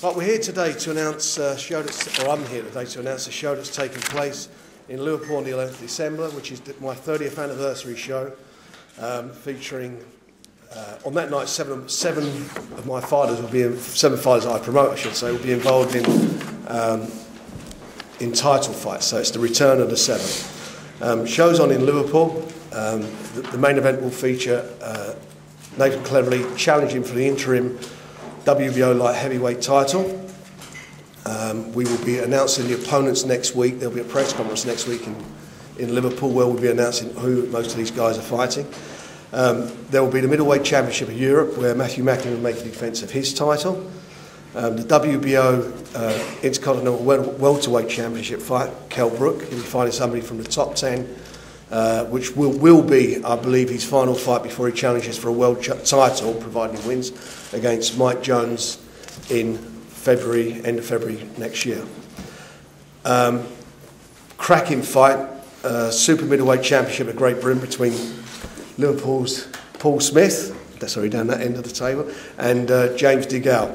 But we're here today to announce I'm here today to announce a show that's taking place in Liverpool on the 11th of December, which is my 30th anniversary show, featuring on that night seven of my fighters will be seven fighters I promote, I should say, will be involved in title fights. So it's the return of the seven. Show's on in Liverpool. The main event will feature Nathan Cleverly challenging for the interim WBO light heavyweight title. We will be announcing the opponents next week. There'll be a press conference next week in Liverpool where we'll be announcing who most of these guys are fighting. There will be the middleweight championship of Europe where Matthew Macklin will make the defence of his title. The WBO Intercontinental Welterweight Championship fight, Kell Brook. He'll be fighting somebody from the top 10, which will be, I believe, his final fight before he challenges for a world title, providing he wins, against Mike Jones in February, end of February next year. Cracking fight, Super Middleweight Championship of Great Britain between Liverpool's Paul Smith, that's already down that end of the table, and James DeGale.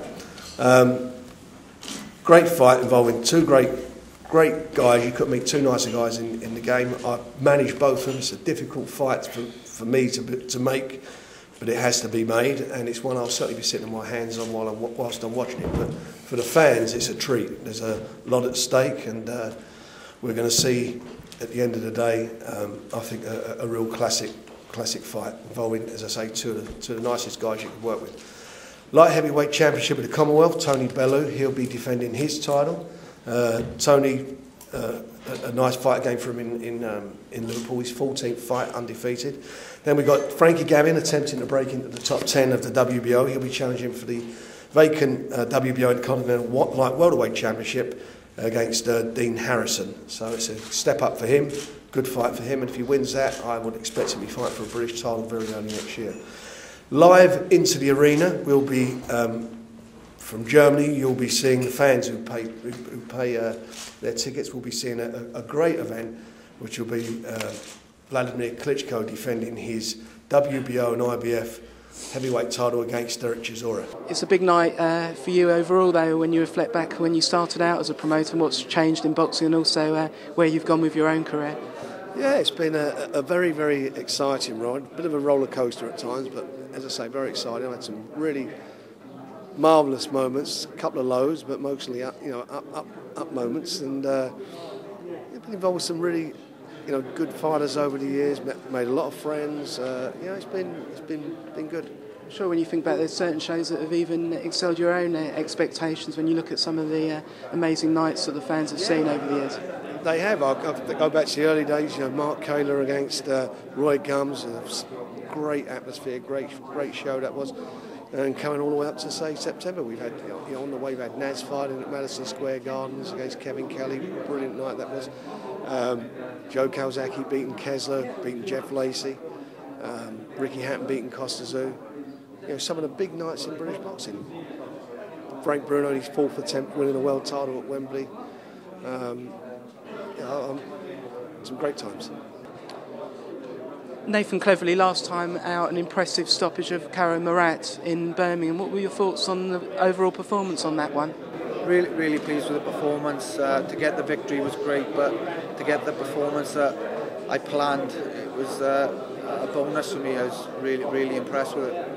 Great fight involving two great guys. You couldn't meet two nicer guys in the game. I managed both of them. It's a difficult fight for me to make, but it has to be made, and it's one I'll certainly be sitting my hands on whilst I'm watching it. But for the fans, it's a treat. There's a lot at stake, and we're going to see at the end of the day, I think a real classic fight involving, as I say, two of the nicest guys you could work with. Light heavyweight championship of the Commonwealth, Tony Bellew, he'll be defending his title. Tony, a nice fight game for him in Liverpool, his 14th fight, undefeated. Then we've got Frankie Gavin attempting to break into the top 10 of the WBO. He'll be challenging for the vacant WBO Intercontinental Light Welterweight Championship against Dean Harrison. So it's a step up for him, good fight for him, and if he wins that, I would expect him to be fighting for a British title very early next year. Live into the arena will be from Germany. You'll be seeing the fans who pay their tickets. Will be seeing a great event, which will be Vladimir Klitschko defending his WBO and IBF heavyweight title against Derek Chisora. It's a big night for you overall, though, when you reflect back when you started out as a promoter and what's changed in boxing, and also where you've gone with your own career. Yeah, it's been a very, very exciting ride. A bit of a roller coaster at times, but as I say, very exciting. I've had some really marvellous moments, a couple of lows, but mostly up moments, and I've been involved with some really, good fighters over the years. Made a lot of friends. It's been good. Sure, when you think back, there's certain shows that have even excelled your own expectations when you look at some of the amazing nights that the fans have seen over the years. They have. I go back to the early days. Mark Kaler against Roy Gums. Great atmosphere, great show that was. And coming all the way up to, say, September, we've had, on the way, we've had Naz fighting at Madison Square Gardens against Kevin Kelly. Brilliant night that was. Joe Kawasaki beating Kessler, beating Jeff Lacey. Ricky Hatton beating Costa Tszyu. Some of the big nights in British boxing. Frank Bruno, his fourth attempt winning a world title at Wembley. Some great times. Nathan Cleverly, last time out, an impressive stoppage of Karo Murat in Birmingham. What were your thoughts on the overall performance on that one? Really pleased with the performance. To get the victory was great, but to get the performance that I planned, it was a bonus for me. I was really impressed with it.